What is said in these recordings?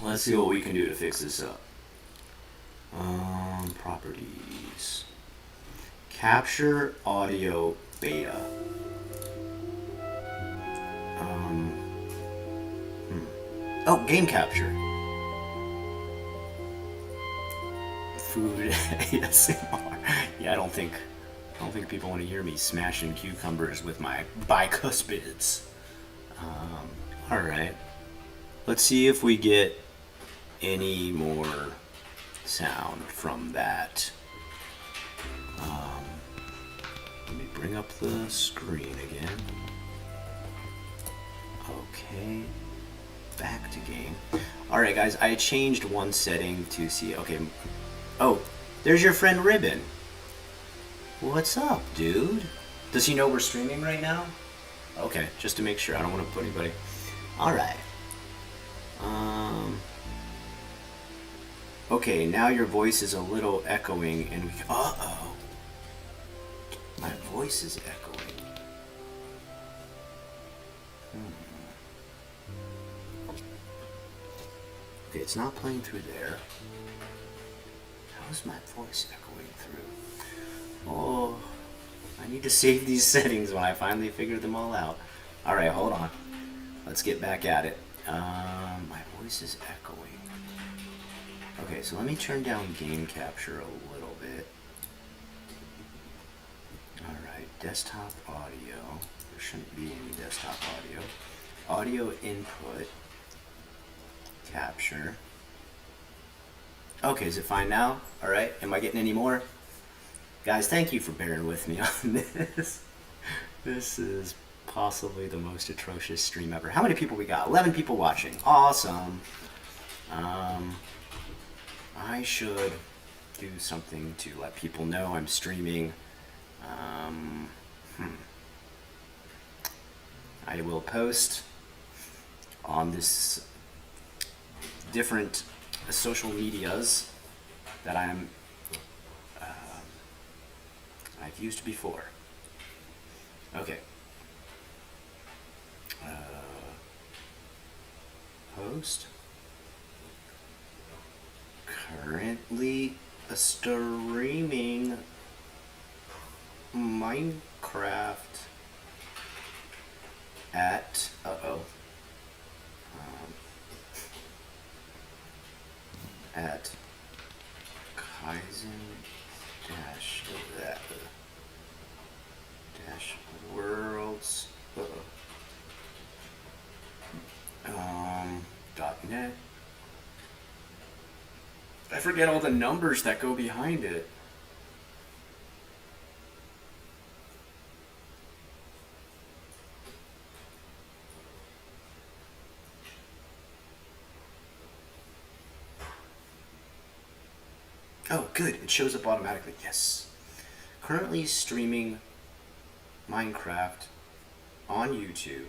Let's see what we can do to fix this up. Properties. Capture audio beta. Oh, game capture. Food ASMR. Yeah, I don't think people want to hear me smashing cucumbers with my bicuspids. All right. Let's see if we get any more sound from that. Let me bring up the screen again. Okay. Back to game. Alright guys, I changed one setting to see, okay. Oh, there's your friend Ribbon. What's up, dude? Does he know we're streaming right now? Okay, just to make sure, I don't want to put anybody. Alright. Okay, now your voice is a little echoing and we, uh-oh. My voice is echoing. Okay, it's not playing through there. How is my voice echoing through? Oh, I need to save these settings when I finally figure them all out. Alright, hold on. Let's get back at it. My voice is echoing. Okay, so let me turn down game capture a little bit. Alright, desktop audio. There shouldn't be any desktop audio. Audio input. Capture. Okay, is it fine now? Alright, am I getting any more? Guys, thank you for bearing with me on this. This is possibly the most atrocious stream ever. How many people we got? 11 people watching. Awesome. I should do something to let people know I'm streaming. I will post on this different social medias that I've used before. Okay. Post. Currently streaming Minecraft at at Kaizen dash worlds .net. I forget all the numbers that go behind it. Oh, good. It shows up automatically. Yes. Currently streaming Minecraft on YouTube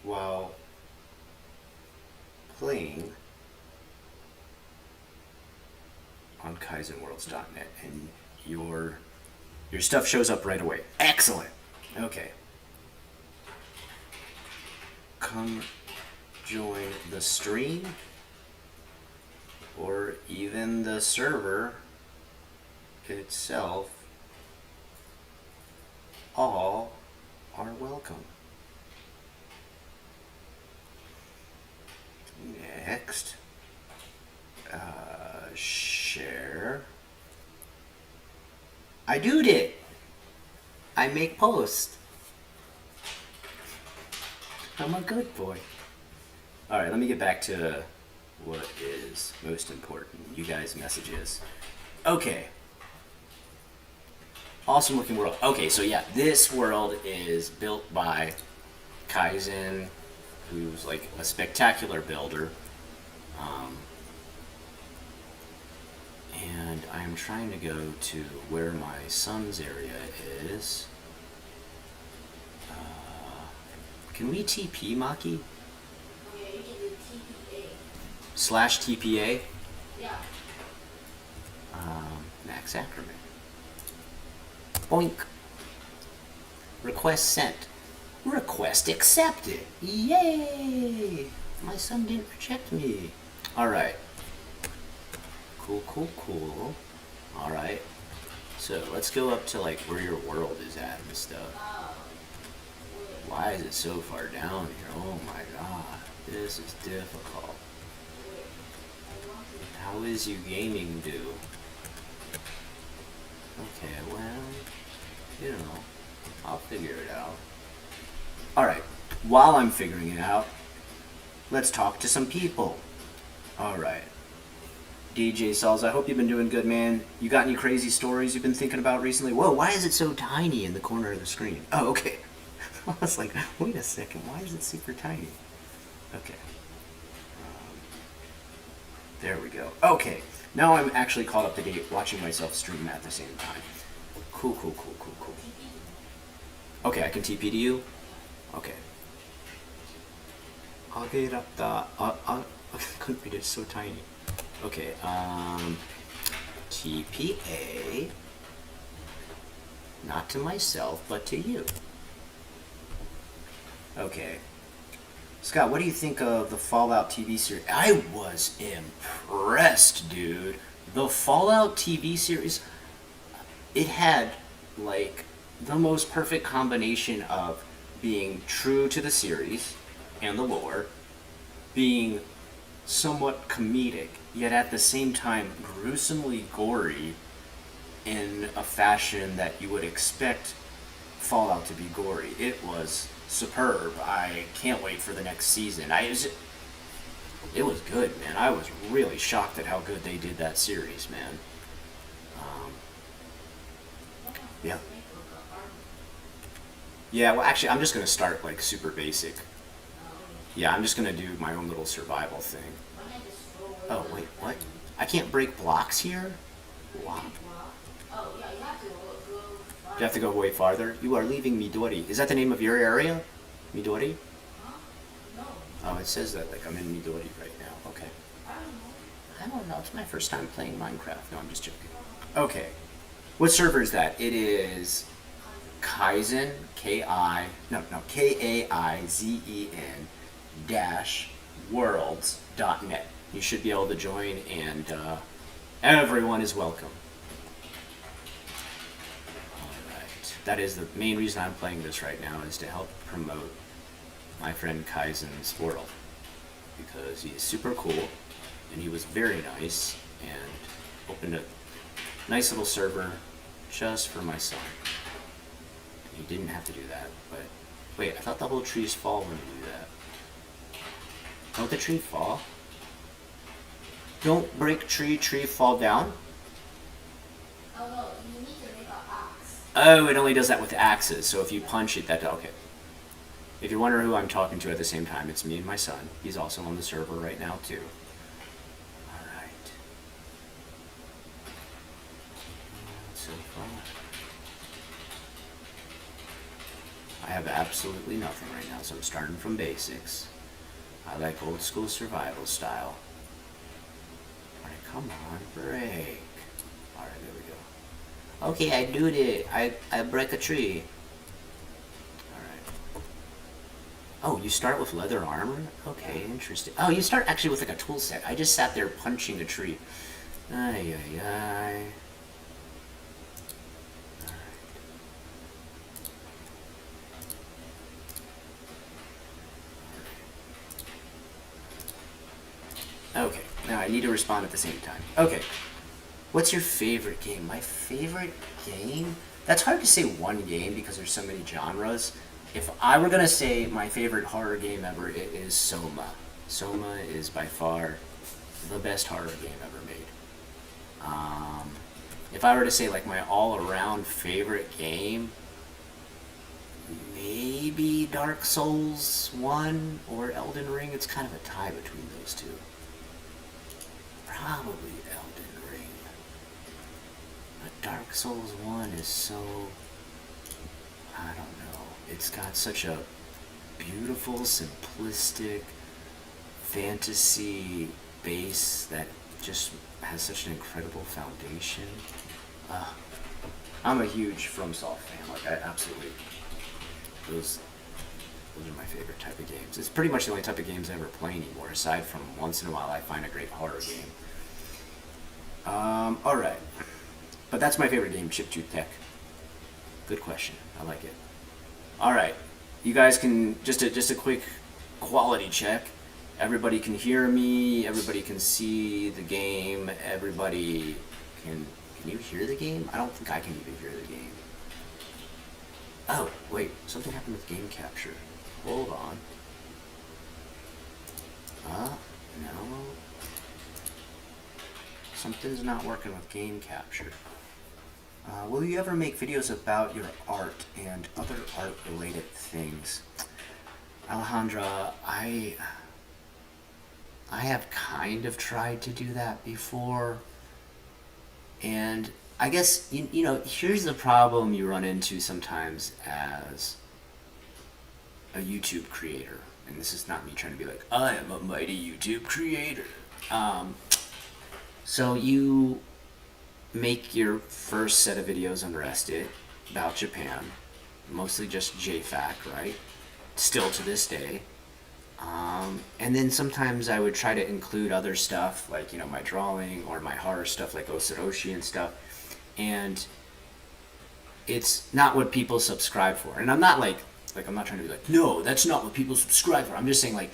while playing on KaizenWorlds.net, and your stuff shows up right away. Excellent. Okay. Come join the stream or even the server itself. All are welcome. Next, share. I doed it. I make posts. I'm a good boy. All right, let me get back to what is most important. You guys' messages. Okay. Awesome looking world. Okay, so yeah, this world is built by Kaizen, who's like a spectacular builder. And I'm trying to go to where my son's area is. Can we TP, Maki? Yeah, you can do TPA. Slash TPA? Yeah. Max Ackerman. Boink. Request sent. Request accepted. Yay! My son didn't reject me. Alright. Cool, cool, cool. Alright. So let's go up to like where your world is at and stuff. Why is it so far down here? Oh my god. This is difficult. How is you gaming do? Okay, well, you know, I'll figure it out. Alright, while I'm figuring it out, let's talk to some people. Alright. DJ Sauls, I hope you've been doing good, man. You got any crazy stories you've been thinking about recently? Whoa, why is it so tiny in the corner of the screen? Oh, okay. I was like, wait a second, why is it super tiny? Okay. There we go. Okay, now I'm actually caught up to date watching myself stream at the same time. Cool, cool, cool, cool, cool. Okay, I can TP to you? Okay. Couldn't read it, it's so tiny. Okay, TPA. Not to myself, but to you. Okay. Scott, what do you think of the Fallout TV series? I was impressed, dude. The Fallout TV series, it had, like, the most perfect combination of being true to the series and the lore, being somewhat comedic, yet at the same time gruesomely gory in a fashion that you would expect Fallout to be gory. It was superb. I can't wait for the next season. It was good, man. I was really shocked at how good they did that series, man. Yeah. Yeah, well, actually, I'm just going to start, like, super basic. Yeah, I'm just going to do my own little survival thing. Oh, wait, what? I can't break blocks here? Wow. You have to go way farther? You are leaving Midori. Is that the name of your area? Midori? Oh, it says that, like, I'm in Midori right now. Okay. I don't know. It's my first time playing Minecraft. No, I'm just joking. Okay. What server is that? It is Kaizen, K-A-I-Z-E-N dash worlds.net. You should be able to join, and everyone is welcome. Alright. That is the main reason I'm playing this right now, is to help promote my friend Kaizen's world. Because he is super cool, and he was very nice, and opened a nice little server just for my son. He didn't have to do that, but wait, I thought the whole trees fall when you do that. Don't the tree fall? Don't break tree, fall down? Oh no, you need to make an axe. Oh, it only does that with axes, so if you punch it, okay. If you're wondering who I'm talking to at the same time, it's me and my son. He's also on the server right now, too. Alright. So far. I have absolutely nothing right now, so I'm starting from basics. I like old school survival style. Alright, come on, break. Alright, there we go. Okay, I do it. I break a tree. Alright. Oh, you start with leather armor? Okay, interesting. Oh, you start actually with like a tool set. I just sat there punching a tree. Ay, ay, ay. Okay, now I need to respond at the same time. Okay, what's your favorite game? My favorite game? That's hard to say one game because there's so many genres. If I were gonna say my favorite horror game ever, it is Soma. Soma is by far the best horror game ever made. If I were to say like my all-around favorite game, maybe Dark Souls 1 or Elden Ring. It's kind of a tie between those two. Probably Elden Ring. But Dark Souls 1 is so... I don't know. It's got such a beautiful, simplistic fantasy base that just has such an incredible foundation. I'm a huge FromSoft fan. Like, I absolutely... Those are my favorite type of games. It's pretty much the only type of games I ever play anymore, aside from once in a while I find a great horror game. Alright. But that's my favorite game, Chiptune Tech. Good question. I like it. Alright. You guys can, just a quick quality check. Everybody can hear me, everybody can see the game, everybody can you hear the game? I don't think I can even hear the game. Oh, wait, something happened with game capture. Hold on. No. Something's not working with game capture. Will you ever make videos about your art and other art-related things? Alejandra, I have kind of tried to do that before. And I guess, you know, here's the problem you run into sometimes as a YouTube creator. And this is not me trying to be like, I am a mighty YouTube creator. So you make your first set of videos on Restit about Japan, mostly just JFAC, right? Still to this day. And then sometimes I would try to include other stuff, like, you know, my drawing or my horror stuff like Osoroshi and stuff. And it's not what people subscribe for. And I'm not I'm not trying to be like, no, that's not what people subscribe for. I'm just saying, like,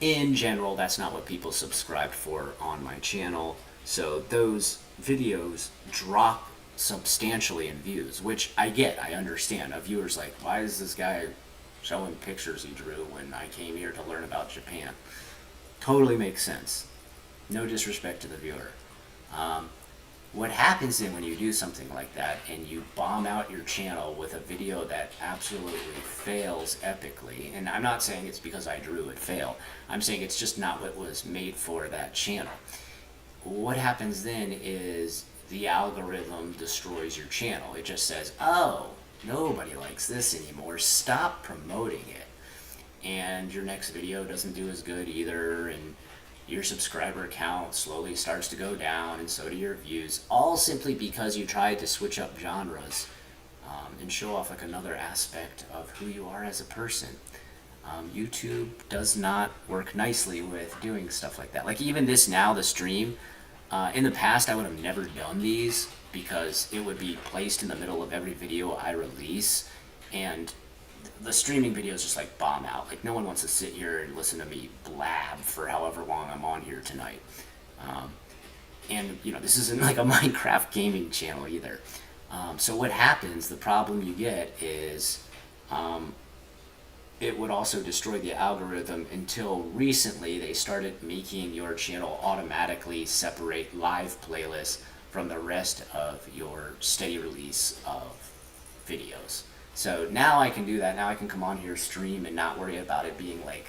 in general, that's not what people subscribe for on my channel. So those videos drop substantially in views, which I get, I understand. A viewer's like, why is this guy showing pictures he drew when I came here to learn about Japan? Totally makes sense. No disrespect to the viewer. What happens then when you do something like that and you bomb out your channel with a video that absolutely fails epically, and I'm not saying it's because I drew it fail, I'm saying it's just not what was made for that channel. What happens then is the algorithm destroys your channel. It just says, oh, nobody likes this anymore, stop promoting it. And your next video doesn't do as good either, and your subscriber count slowly starts to go down, and so do your views, all simply because you tried to switch up genres and show off like another aspect of who you are as a person. YouTube does not work nicely with doing stuff like that. Like even this now, the stream, in the past I would have never done these because it would be placed in the middle of every video I release, and the streaming videos just like bomb out. Like no one wants to sit here and listen to me blab for however long I'm on here tonight. And you know, this isn't like a Minecraft gaming channel either. So what happens, the problem you get is it would also destroy the algorithm until recently they started making your channel automatically separate live playlists from the rest of your steady release of videos. So now I can do that. Now I can come on here, stream, and not worry about it being like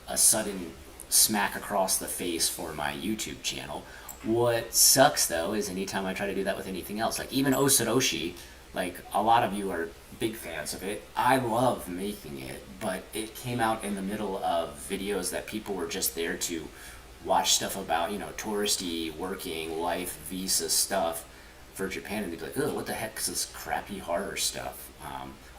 a sudden smack across the face for my YouTube channel. What sucks though is anytime I try to do that with anything else, like even Osoroshi, like a lot of you are big fans of it. I love making it, but it came out in the middle of videos that people were just there to watch stuff about, you know, touristy, working, life, visa stuff for Japan, and they'd be like, oh, what the heck is this crappy horror stuff?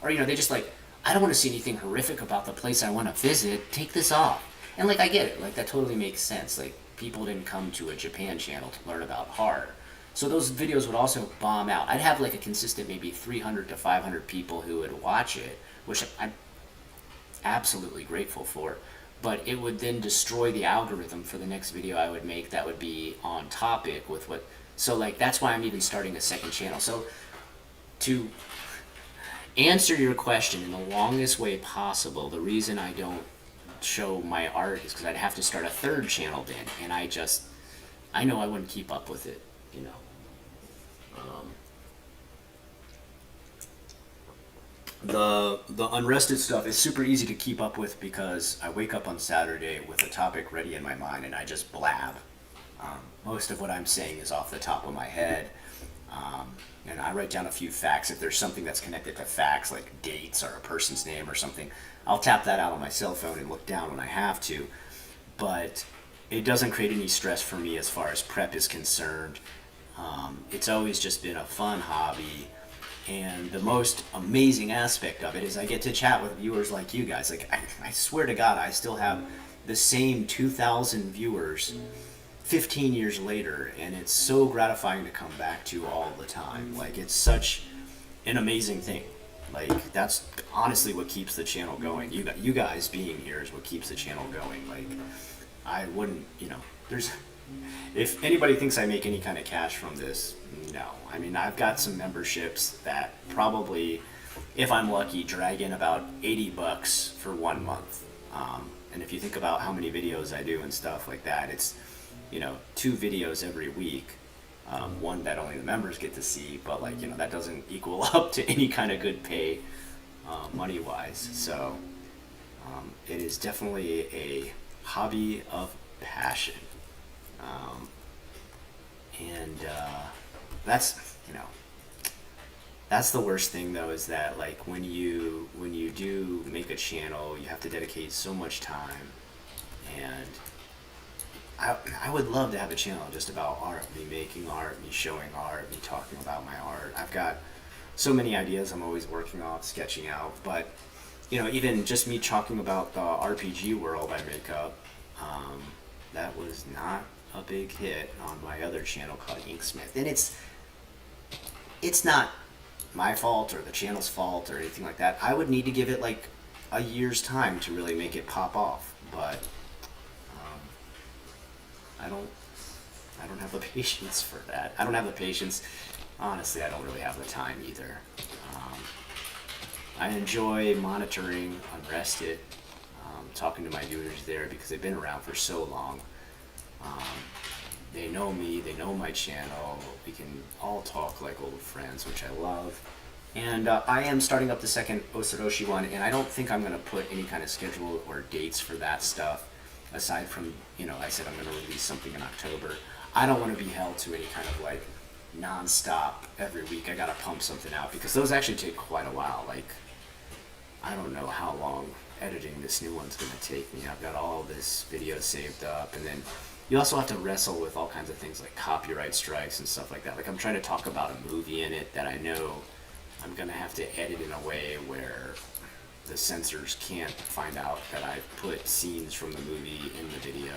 Or, you know, they just like, I don't want to see anything horrific about the place I want to visit, take this off. And like, I get it, like that totally makes sense. Like, people didn't come to a Japan channel to learn about horror. So those videos would also bomb out. I'd have like a consistent maybe 300 to 500 people who would watch it, which I'm absolutely grateful for. But it would then destroy the algorithm for the next video I would make that would be on topic with what... So like, that's why I'm even starting a second channel. So to answer your question in the longest way possible, the reason I don't show my art is because I'd have to start a third channel then, and I know I wouldn't keep up with it, you know. The unrested stuff is super easy to keep up with because I wake up on Saturday with a topic ready in my mind and I just blab. Most of what I'm saying is off the top of my head. And I write down a few facts. If there's something that's connected to facts, like dates or a person's name or something, I'll tap that out on my cell phone and look down when I have to. But it doesn't create any stress for me as far as prep is concerned. It's always just been a fun hobby. And the most amazing aspect of it is I get to chat with viewers like you guys. Like, I swear to God, I still have the same 2,000 viewers 15 years later, and it's so gratifying to come back to all the time. Like, it's such an amazing thing. Like, that's honestly what keeps the channel going. You guys being here is what keeps the channel going. Like, I wouldn't, there's, if anybody thinks I make any kind of cash from this, no. I mean, I've got some memberships that probably, if I'm lucky, drag in about $80 for 1 month. And if you think about how many videos I do and stuff like that, it's, 2 videos every week. One that only the members get to see, but that doesn't equal up to any kind of good pay money wise. So it is definitely a hobby of passion. And that's the worst thing though, is that like when you do make a channel, you have to dedicate so much time. And I would love to have a channel just about art, me making art, me showing art, me talking about my art. I've got so many ideas I'm always working on, sketching out, but even just me talking about the RPG world I make up, that was not a big hit on my other channel called Inksmith. And it's not my fault or the channel's fault or anything like that. I would need to give it like a year's time to really make it pop off, but I don't have the patience for that. I don't have the patience. Honestly, I don't really have the time either. I enjoy monitoring Unrested, talking to my viewers there because they've been around for so long. They know me, they know my channel, we can all talk like old friends, which I love. And I am starting up the second Osoroshi one, and I don't think I'm going to put any kind of schedule or dates for that stuff, aside from, I said I'm going to release something in October. I don't want to be held to any kind of like non-stop every week I gotta pump something out, because those actually take quite a while. Like, I don't know how long editing this new one's gonna take me. I've got all this video saved up, and then you also have to wrestle with all kinds of things like copyright strikes and stuff like that. Like, I'm trying to talk about a movie in it that I know I'm gonna have to edit in a way where the censors can't find out that I put scenes from the movie in the video.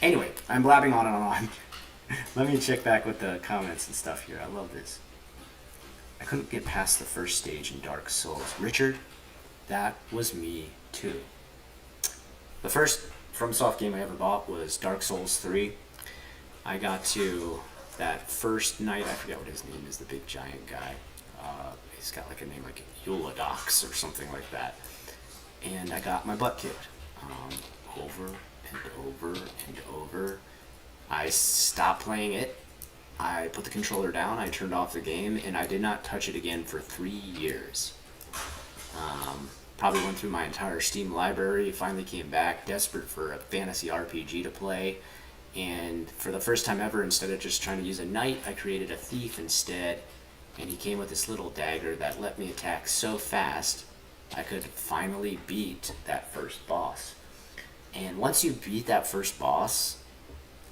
Anyway, I'm blabbing on and on. Let me check back with the comments and stuff here. I love this. I couldn't get past the first stage in Dark Souls. Richard, that was me too. The first FromSoft game I ever bought was Dark Souls 3. I got to that first night, I forget what his name is, the big giant guy. He's got like a name like Euladox or something like that. And I got my butt kicked over and over and over. I stopped playing it. I put the controller down, I turned off the game, and I did not touch it again for 3 years. Probably went through my entire Steam library, finally came back, desperate for a fantasy RPG to play, and for the first time ever, instead of just trying to use a knight, I created a thief instead, and he came with this little dagger that let me attack so fast, I could finally beat that first boss. And once you beat that first boss,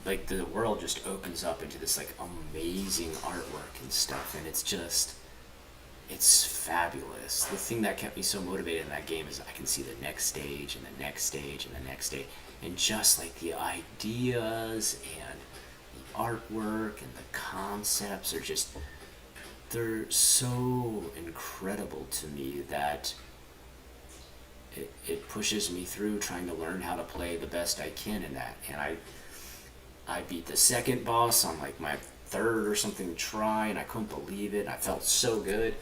like, the world just opens up into this like amazing artwork and stuff, and it's fabulous. The thing that kept me so motivated in that game is I can see the next stage and the next stage and the next stage, and just like the ideas and the artwork and the concepts are just, they're so incredible to me that it pushes me through trying to learn how to play the best I can in that. And I beat the second boss on like my third or something try, and I couldn't believe it. I felt so good.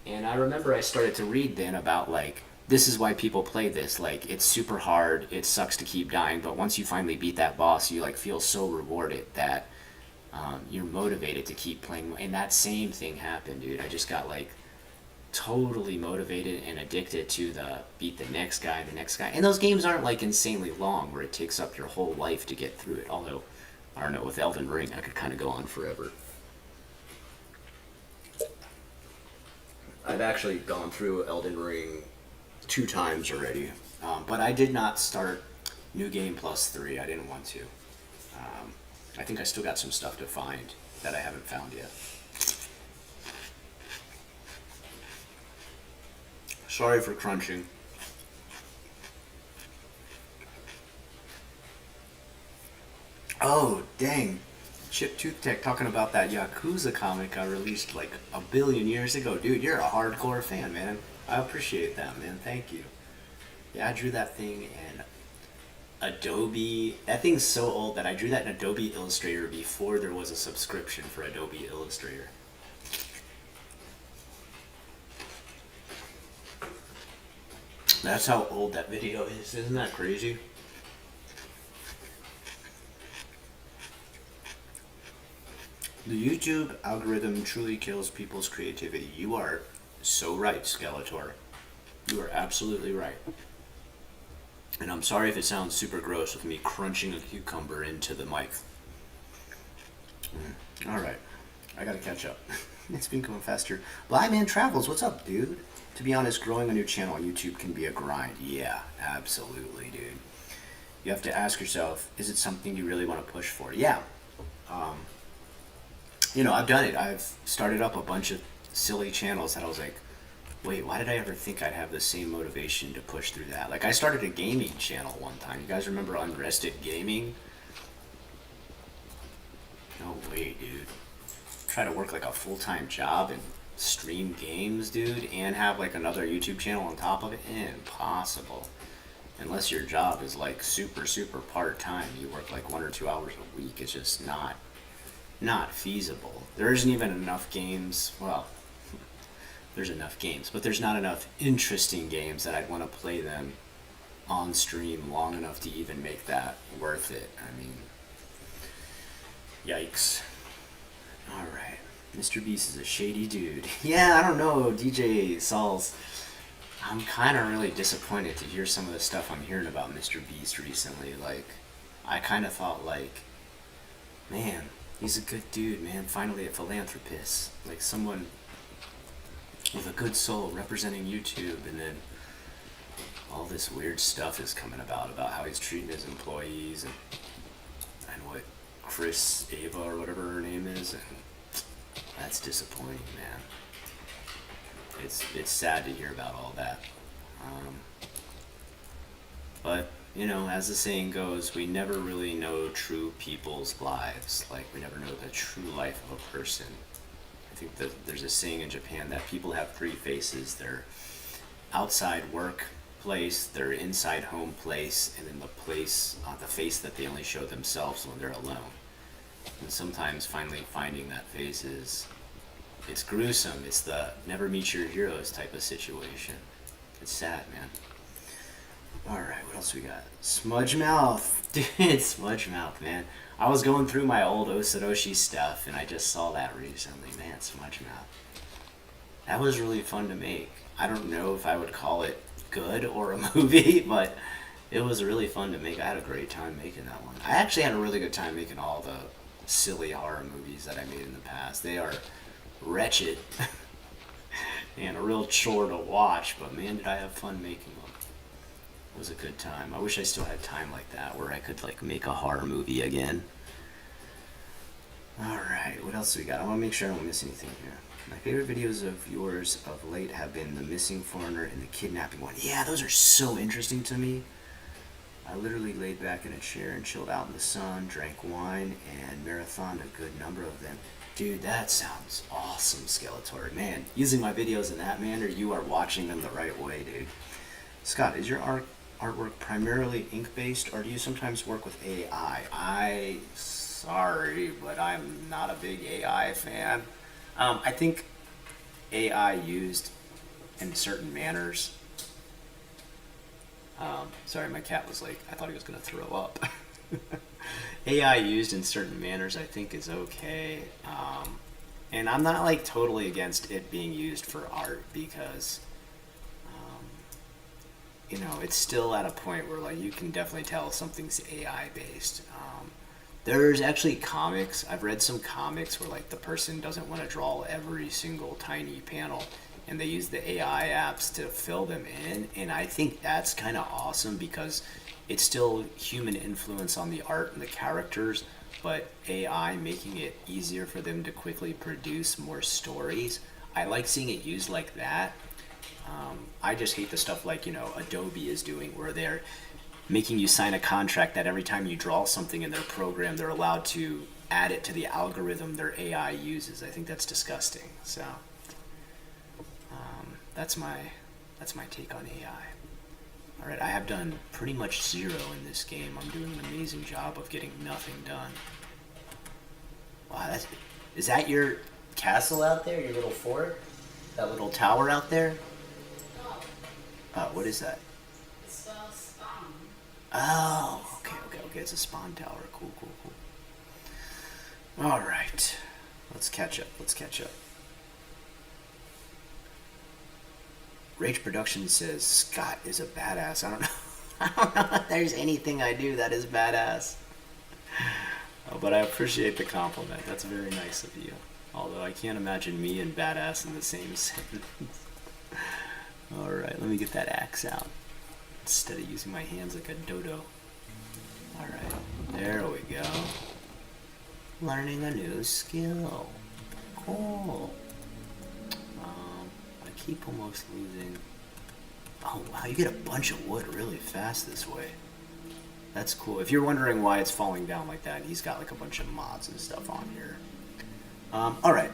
And I remember I started to read then about like, this is why people play this. Like, it's super hard, it sucks to keep dying, but once you finally beat that boss, you like feel so rewarded that you're motivated to keep playing. And that same thing happened, dude. I just got like totally motivated and addicted to the beat the next guy. And those games aren't like insanely long where it takes up your whole life to get through it, although I don't know, with Elden Ring I could kind of go on forever. I've actually gone through Elden Ring 2 times already, but I did not start New Game Plus 3. I didn't want to. I think I still got some stuff to find that I haven't found yet. Sorry for crunching. Oh, dang. Chip Tooth Tech talking about that Yakuza comic I released like a billion years ago. Dude, you're a hardcore fan, man. I appreciate that, man. Thank you. Yeah, I drew that thing in Adobe. That thing's so old that I drew that in Adobe Illustrator before there was a subscription for Adobe Illustrator. That's how old that video is. Isn't that crazy? The YouTube algorithm truly kills people's creativity. You are so right, Skeletor. You are absolutely right. And I'm sorry if it sounds super gross with me crunching a cucumber into the mic. Alright, I gotta catch up. It's been going faster. Blind Man Travels, what's up, dude? To be honest, growing a new channel on YouTube can be a grind. Yeah, absolutely, dude. You have to ask yourself, is it something you really want to push for? Yeah. I've done it. I've started up a bunch of silly channels that I was like, wait, why did I ever think I'd have the same motivation to push through that? Like, I started a gaming channel one time. You guys remember Unrested Gaming? No way, dude. Try to work like a full-time job and stream games, dude, and have like another YouTube channel on top of it? Impossible. Unless your job is like super, super part-time. You work like 1 or 2 hours a week. It's just not feasible. There isn't even enough games. Well, there's enough games, but there's not enough interesting games that I'd want to play them on stream long enough to even make that worth it. I mean, yikes. Alright. Mr. Beast is a shady dude. Yeah, I don't know, DJ Sauls. I'm kind of really disappointed to hear some of the stuff I'm hearing about Mr. Beast recently. Like, I kind of thought, like, man, he's a good dude, man. Finally a philanthropist. Like, someone with a good soul representing YouTube, and then all this weird stuff is coming about how he's treating his employees and what Chris Ava or whatever her name is, and that's disappointing, man. It's sad to hear about all that. But, as the saying goes, we never really know true people's lives. Like, we never know the true life of a person. I think that there's a saying in Japan that people have 3 faces. Their outside workplace, their inside home place, and then the face that they only show themselves when they're alone. And sometimes finally finding that face it's gruesome. It's the never meet your heroes type of situation. It's sad, man. Alright, what else we got? Smudge Mouth. Dude, Smudge Mouth, man. I was going through my old Osatoshi stuff, and I just saw that recently. Man, Smudge Mouth. That was really fun to make. I don't know if I would call it good or a movie, but it was really fun to make. I had a great time making that one. I actually had a really good time making all the silly horror movies that I made in the past. They are wretched and a real chore to watch, but man, did I have fun making them. It was a good time. I wish I still had time like that where I could like make a horror movie again. Alright, what else do we got? I want to make sure I don't miss anything here. My favorite videos of yours of late have been the missing foreigner and the kidnapping one. Yeah, those are so interesting to me. I literally laid back in a chair and chilled out in the sun, drank wine, and marathoned a good number of them. Dude, that sounds awesome, Skeletor. Man, using my videos in that manner, you are watching them the right way, dude. Scott, is your artwork primarily ink-based, or do you sometimes work with AI? Sorry, but I'm not a big AI fan. I think AI used in certain manners. Sorry, my cat was like, I thought he was going to throw up. AI used in certain manners I think is okay. And I'm not like totally against it being used for art because, it's still at a point where like you can definitely tell something's AI based. There's actually comics. I've read some comics where like the person doesn't want to draw every single tiny panel and they use the AI apps to fill them in, and I think that's kind of awesome because it's still human influence on the art and the characters, but AI making it easier for them to quickly produce more stories. I like seeing it used like that. I just hate the stuff like, Adobe is doing, where they're making you sign a contract that every time you draw something in their program, they're allowed to add it to the algorithm their AI uses. I think that's disgusting. So that's my take on AI. All right, I have done pretty much 0 in this game. I'm doing an amazing job of getting nothing done. Wow, is that your castle out there? Your little fort? That little tower out there? No, What is that? it's a spawn. Oh, okay. It's a spawn tower. Cool. All right, let's catch up. Rage Production says Scott is a badass. I don't know. I don't know if there's anything I do that is badass. But I appreciate the compliment. That's very nice of you. Although I can't imagine me and badass in the same sentence. Alright, let me get that axe out. Instead of using my hands like a dodo. Alright, there we go. Learning a new skill. Cool. I keep almost losing. Oh wow, you get a bunch of wood really fast this way. That's cool. If you're wondering why it's falling down like that, he's got like a bunch of mods and stuff on here. Alright.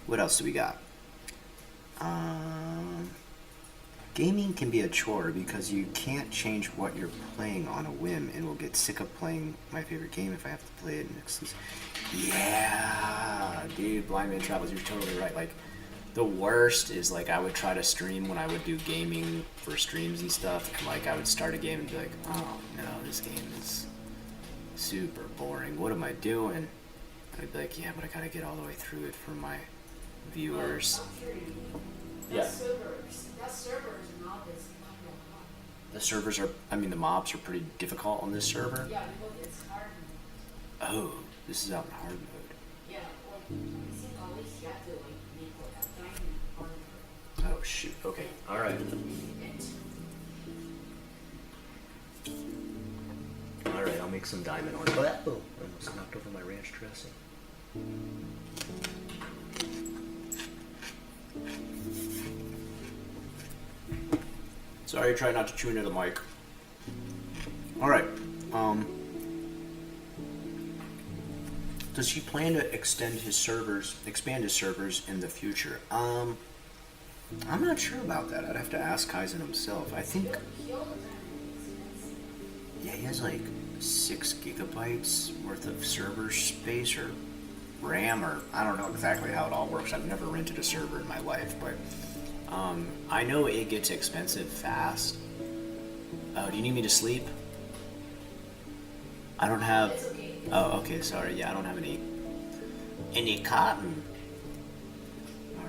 What else do we got? Gaming can be a chore because you can't change what you're playing on a whim and will get sick of playing my favorite game if I have to play it in exclusive. Yeah, dude, Blind Man Travels, you're totally right. Like, the worst is, like, I would try to stream when I would do gaming for streams and stuff, and, like, I would start a game and be like, oh, no, this game is super boring. What am I doing? And I'd be like, yeah, but I gotta get all the way through it for my viewers. Yeah. That server is not as kind of hard. The servers are, the mobs are pretty difficult on this server. Yeah, because it's hard. Oh, this is out in hard mode. Yeah, well, I think always you have to like make like a diamond armor. Oh, shoot. Okay, alright. Alright, I'll make some diamond armor. Oh, I almost knocked over my ranch dressing. Sorry, try not to chew into the mic. Alright, does he plan to expand his servers in the future? I'm not sure about that. I'd have to ask Kaizen himself. I think, yeah, he has like 6 gigabytes worth of server space or RAM, or I don't know exactly how it all works. I've never rented a server in my life, but I know it gets expensive fast. Oh, do you need me to sleep? I don't have. It's okay. Oh, okay. Sorry. Yeah, I don't have any cotton. All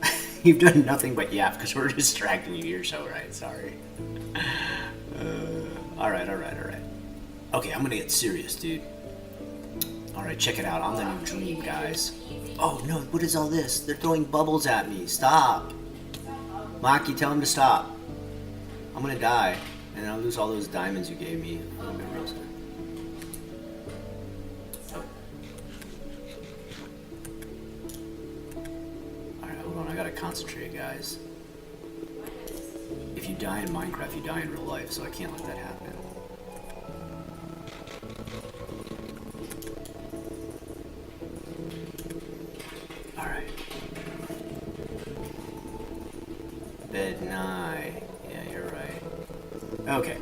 right. You've done nothing but yap because we're distracting you. You're so right. Sorry. All right. Okay, I'm gonna get serious, dude. All right, check it out. I'm the new Dream, guys. Oh no! What is all this? They're throwing bubbles at me. Stop. Maki, tell him to stop. I'm gonna die, and I'll lose all those diamonds you gave me. I'm gonna real sad. Oh. Alright, hold on. I gotta concentrate, guys. If you die in Minecraft, you die in real life, so I can't let that happen. Alright. Bed 9. Yeah, you're right. Okay.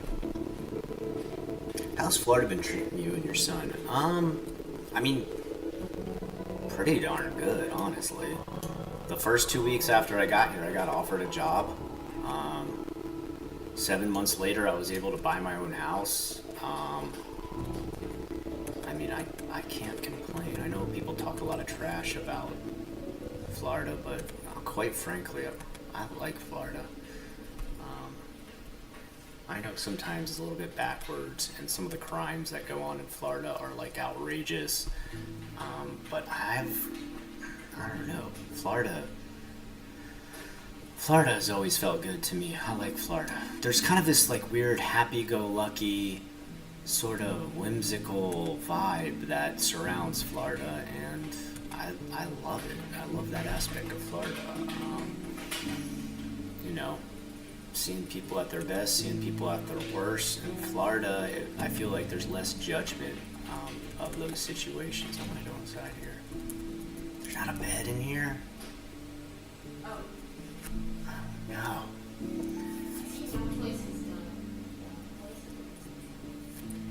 How's Florida been treating you and your son? Pretty darn good, honestly. The first 2 weeks after I got here, I got offered a job. 7 months later, I was able to buy my own house. I can't complain. I know people talk a lot of trash about Florida, but quite frankly, I like Florida. I know sometimes it's a little bit backwards, and some of the crimes that go on in Florida are like outrageous. But I don't know, Florida has always felt good to me. I like Florida. There's kind of this like weird happy-go-lucky, sort of whimsical vibe that surrounds Florida, and I I love it. I love that aspect of Florida. You know, seeing people at their best, seeing people at their worst. In Florida, I feel like there's less judgment of those situations. I'm gonna go inside here. There's not a bed in here. Oh, No. I see some places done.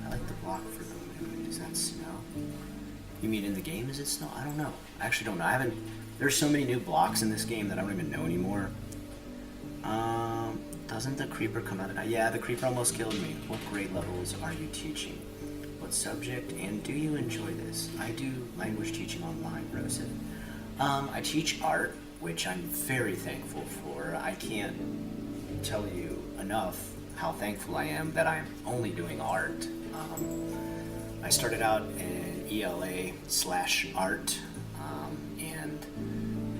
I like the block for the moon. Is that snow? You mean in the game is it snow? I don't know. I actually don't know. I haven't. There's so many new blocks in this game that I don't even know anymore. Doesn't the creeper come out at night? Yeah, the creeper almost killed me. What grade levels are you teaching? What subject? And do you enjoy this? I do language teaching online, Rosen. I teach art, which I'm very thankful for. I can't tell you enough how thankful I am that I'm only doing art. I started out in ELA/art, and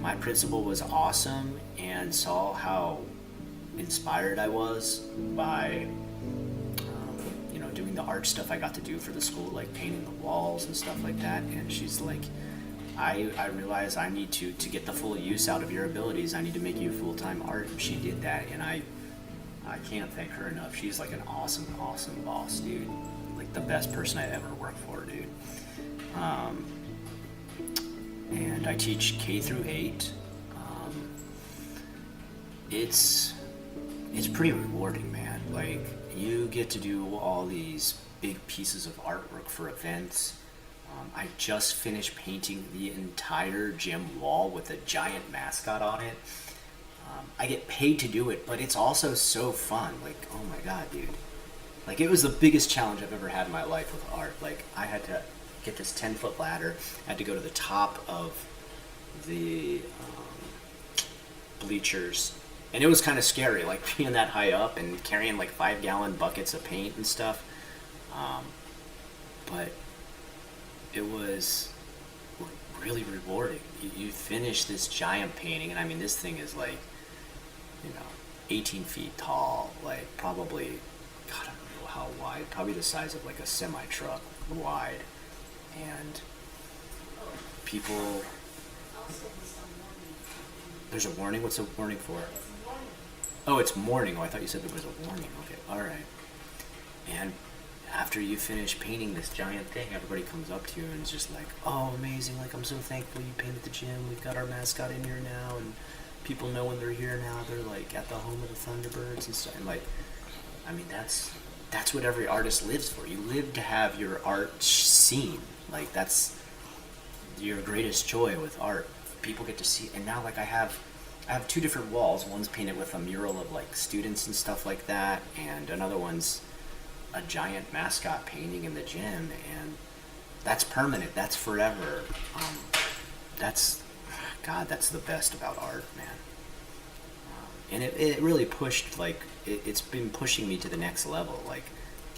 my principal was awesome and saw how inspired I was by doing the art stuff I got to do for the school, like painting the walls and stuff like that. And she's like, I realize I need to get the full use out of your abilities, I need to make you full-time art. And she did that, and I can't thank her enough. She's like an awesome boss, dude. Like the best person I ever worked for, dude. And I teach K through 8. It's pretty rewarding, man. Like, you get to do all these big pieces of artwork for events. I just finished painting the entire gym wall with a giant mascot on it. I get paid to do it, but it's also so fun. Like, oh my god, dude. Like, it was the biggest challenge I've ever had in my life with art. Like, I had to get this 10-foot ladder. I had to go to the top of the bleachers. And it was kind of scary, like being that high up and carrying like 5-gallon buckets of paint and stuff. But it was really rewarding. You finish this giant painting, and I mean, this thing is like, 18 feet tall, like probably, God, I don't know how wide, probably the size of like a semi-truck wide. And people, also with some warning. there's a warning? What's a warning for? It's warning. Oh, it's morning. Oh, I thought you said there was a warning. Okay, all right. And after you finish painting this giant thing, everybody comes up to you and is just like, "Oh, amazing! Like, I'm so thankful you painted the gym. We've got our mascot in here now, and people know when they're here now. They're like at the home of the Thunderbirds and stuff." And like, I mean, that's what every artist lives for. You live to have your art seen. Like, that's your greatest joy with art. People get to see. And now, like, I have 2 different walls. One's painted with a mural of like students and stuff like that, and another one's a giant mascot painting in the gym, and that's permanent. That's forever. That's the best about art, man. And it really pushed, like, it's been pushing me to the next level. Like,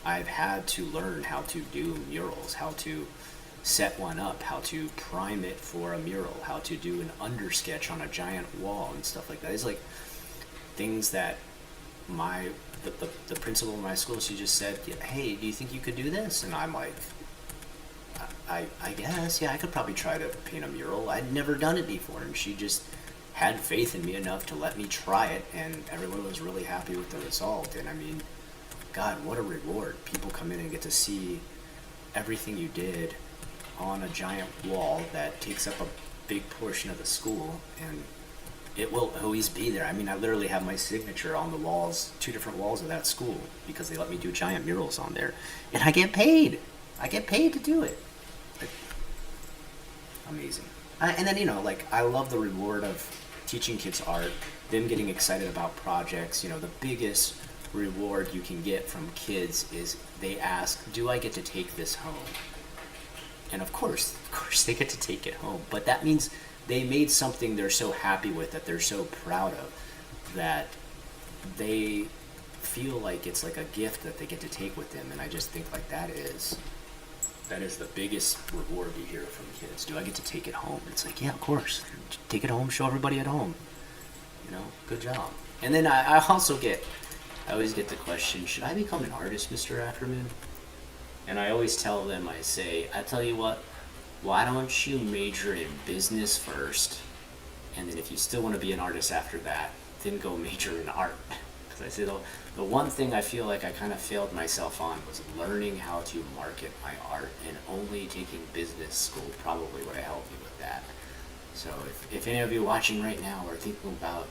I've had to learn how to do murals, how to set one up, how to prime it for a mural, how to do an undersketch on a giant wall and stuff like that. It's like things that the principal of my school, she just said, "Hey, do you think you could do this?" And I'm like, I guess, yeah, I could probably try to paint a mural. I'd never done it before, and she just had faith in me enough to let me try it, and everyone was really happy with the result. And I mean, God, what a reward. People come in and get to see everything you did on a giant wall that takes up a big portion of the school, and it will always be there. I mean, I literally have my signature on the walls, 2 different walls of that school, because they let me do giant murals on there, and I get paid. I get paid to do it. Like, amazing. And then, like, I love the reward of teaching kids art, them getting excited about projects. The biggest reward you can get from kids is they ask, "Do I get to take this home?" And of course they get to take it home. But that means they made something they're so happy with, that they're so proud of, that they feel like it's like a gift that they get to take with them. And I just think, like, that is the biggest reward you hear from kids. Do I get to take it home? And it's like, yeah, of course. Take it home, show everybody at home. Good job. And then I always get the question, should I become an artist, Mr. Ackerman? And I always tell them, I say, I tell you what, why don't you major in business first, and then if you still want to be an artist after that, then go major in art. Because I say the one thing I feel like I kind of failed myself on was learning how to market my art, and only taking business school probably would have helped me with that. So if any of you watching right now are thinking about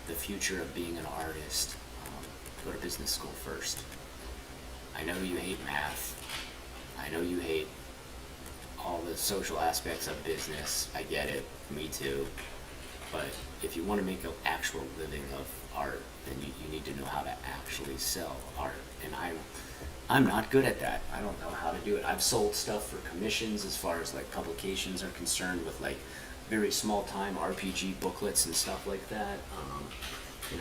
the future of being an artist, go to business school first. I know you hate math. I know you hate all the social aspects of business. I get it. Me too. But if you want to make an actual living of art, then you need to know how to actually sell art. And I'm not good at that. I don't know how to do it. I've sold stuff for commissions as far as like publications are concerned, with like very small time RPG booklets and stuff like that.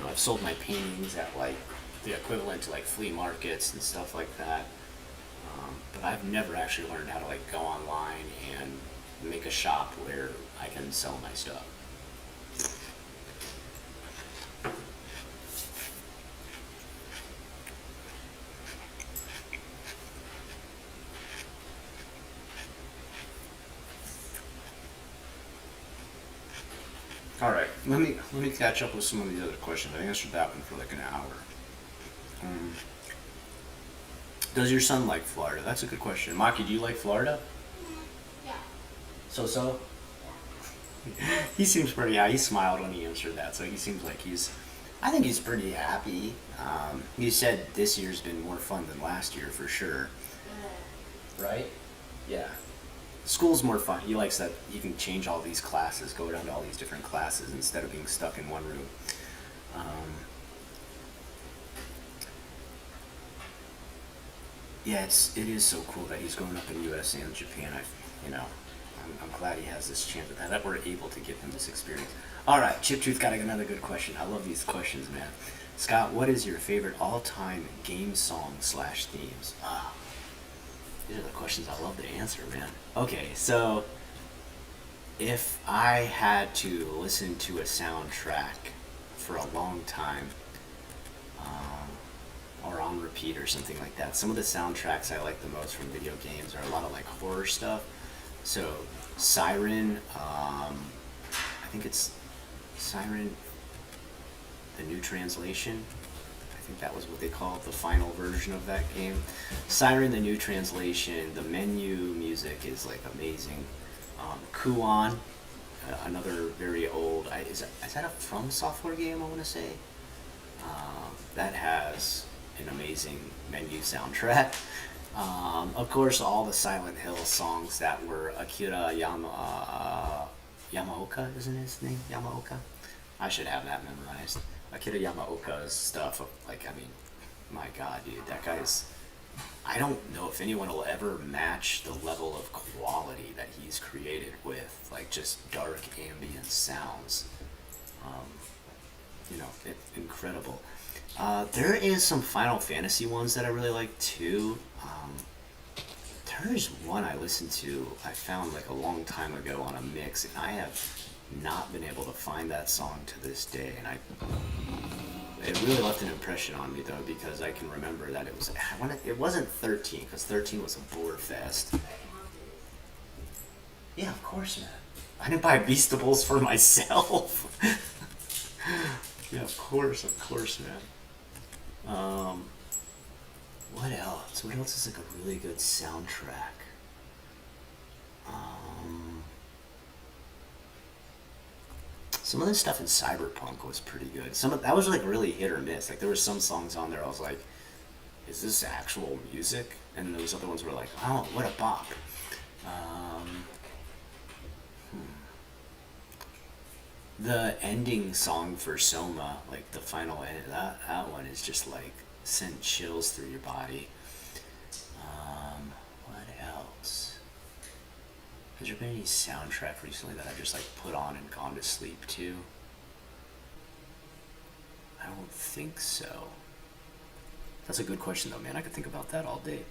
I've sold my paintings at like the equivalent to like flea markets and stuff like that. But I've never actually learned how to like go online and make a shop where I can sell my stuff. All right, let me catch up with some of these other questions. I answered that one for like an hour. Um, does your son like Florida? That's a good question. Maki, do you like Florida? Yeah. So? He seems pretty. Yeah, he smiled when he answered that, so he seems like he's. I think he's pretty happy. He said this year's been more fun than last year for sure. Right? Yeah. School's more fun. He likes that you can change all these classes, go down to all these different classes instead of being stuck in one room. Yeah, it is so cool that he's going up in U.S. and Japan. I'm glad he has this chance that we're able to give him this experience. All right, Chip Truth got another good question. I love these questions, man. Scott, what is your favorite all-time game song / themes? These are the questions I love to answer, man. Okay, so if I had to listen to a soundtrack for a long time, or on repeat or something like that, some of the soundtracks I like the most from video games are a lot of like horror stuff. So Siren, I think it's Siren, the new translation. I think that was what they called the final version of that game. Siren, the new translation. The menu music is like amazing. Kuon, another very old. Is that a From Software game? I want to say. That has an amazing menu soundtrack. Of course, all the Silent Hill songs that were Akira Yamaoka, isn't his name? Yamaoka? I should have that memorized. Akira Yamaoka's stuff, my god, dude, that guy's... I don't know if anyone will ever match the level of quality that he's created with, like, just dark ambient sounds. Incredible. There is some Final Fantasy ones that I really like, too. There's one I listened to, I found like a long time ago on a mix, and I have not been able to find that song to this day, and it really left an impression on me, though, because I can remember that it wasn't 13, because 13 was a bore fest. Yeah, of course, man. I didn't buy Beastables for myself. Yeah, of course, man. What else? What else is like a really good soundtrack? Some of the stuff in Cyberpunk was pretty good. That was like really hit or miss. Like there were some songs on there I was like, is this actual music? And then there was other ones where like, oh, what a bop. The ending song for Soma, like the final end, that one is just like sent chills through your body. What else? Has there been any soundtrack recently that I've just like put on and gone to sleep to? I don't think so. That's a good question though, man. I could think about that all day.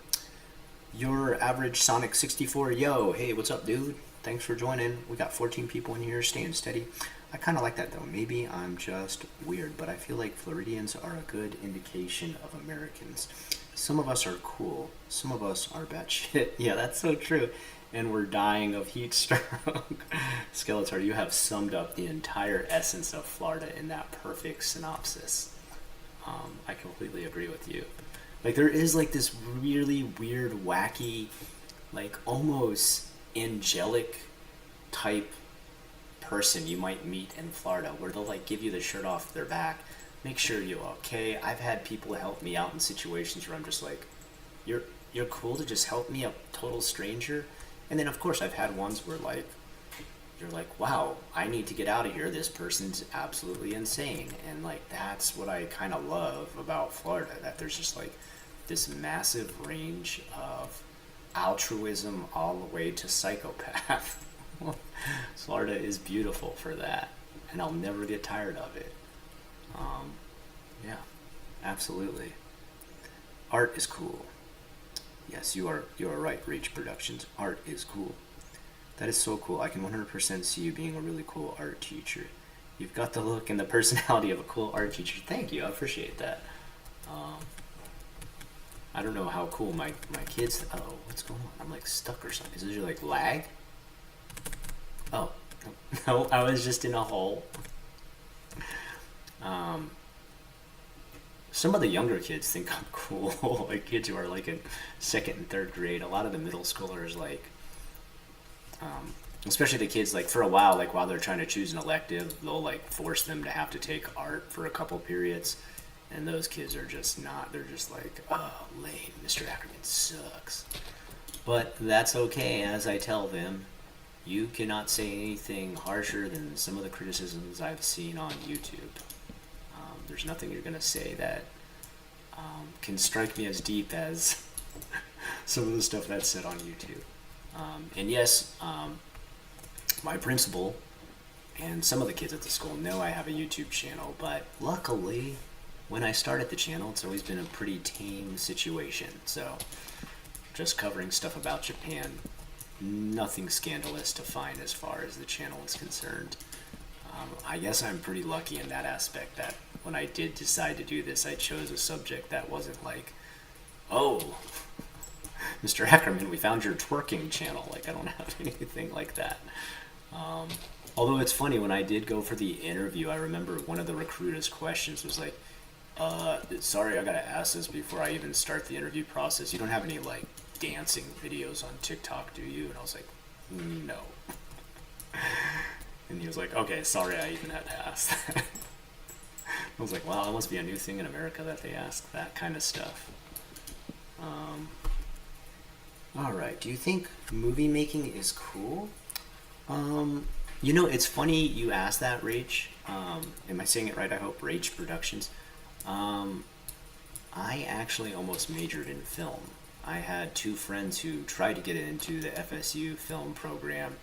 Your average Sonic 64, yo, hey, what's up, dude? Thanks for joining. We got 14 people in here, staying steady. I kind of like that though. Maybe I'm just weird, but I feel like Floridians are a good indication of Americans. Some of us are cool. Some of us are batshit. Yeah, that's so true. and we're dying of heat stroke. Skeletor, you have summed up the entire essence of Florida in that perfect synopsis. I completely agree with you. Like, there is like this really weird, wacky, like almost angelic type person you might meet in Florida where they'll like give you the shirt off their back, make sure you're okay. I've had people help me out in situations where I'm just like, you're cool to just help me, a total stranger. And then of course I've had ones where like you're like, wow, I need to get out of here. This person's absolutely insane. And like that's what I kind of love about Florida, that there's just like this massive range of altruism all the way to psychopath. Florida is beautiful for that, and I'll never get tired of it. Yeah, absolutely. Art is cool. Yes, you are right, Reach Productions. Art is cool. That is so cool. I can 100% see you being a really cool art teacher. You've got the look and the personality of a cool art teacher. Thank you. I appreciate that. I don't know how cool my kids. Oh, what's going on? I'm like stuck or something. Is this like lag? Oh, no, I was just in a hole. Some of the younger kids think I'm cool. Like kids who are like in second and third grade. A lot of the middle schoolers, like, especially the kids, like for a while, like while they're trying to choose an elective, they'll like force them to have to take art for a couple periods. And those kids are just not, they're just like, oh, lame, Mr. Ackerman sucks. But that's okay, as I tell them. You cannot say anything harsher than some of the criticisms I've seen on YouTube. There's nothing you're going to say that can strike me as deep as some of the stuff that's said on YouTube. And yes, my principal and some of the kids at the school know I have a YouTube channel, but luckily, when I started the channel, it's always been a pretty tame situation. So, just covering stuff about Japan, nothing scandalous to find as far as the channel is concerned. I guess I'm pretty lucky in that aspect that when I did decide to do this, I chose a subject that wasn't like, oh, Mr. Ackerman, we found your twerking channel. Like, I don't have anything like that. Although it's funny, when I did go for the interview, I remember one of the recruiters' questions was like, sorry, I gotta ask this before I even start the interview process. You don't have any, like, dancing videos on TikTok, do you? And I was like, no. And he was like, okay, sorry I even had to ask that. I was like, wow, that must be a new thing in America that they ask that kind of stuff. Alright, do you think movie making is cool? You know, it's funny you asked that, Rach. Am I saying it right? I hope. Rach Productions. I actually almost majored in film. I had two friends who tried to get into the FSU film program,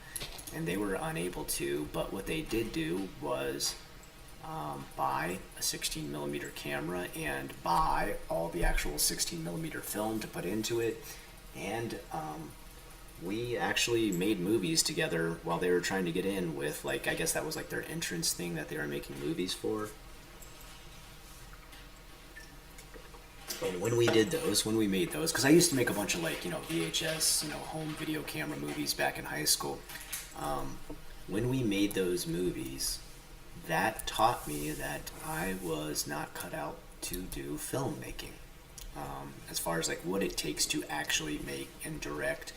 and they were unable to, but what they did do was buy a 16 millimeter camera and buy all the actual 16 millimeter film to put into it, and we actually made movies together while they were trying to get in with, like, I guess that was like their entrance thing that they were making movies for. And when we did those, when we made those, because I used to make a bunch of, like, you know, VHS, you know, home video camera movies back in high school. When we made those movies, that taught me that I was not cut out to do filmmaking. As far as like what it takes to actually make and direct,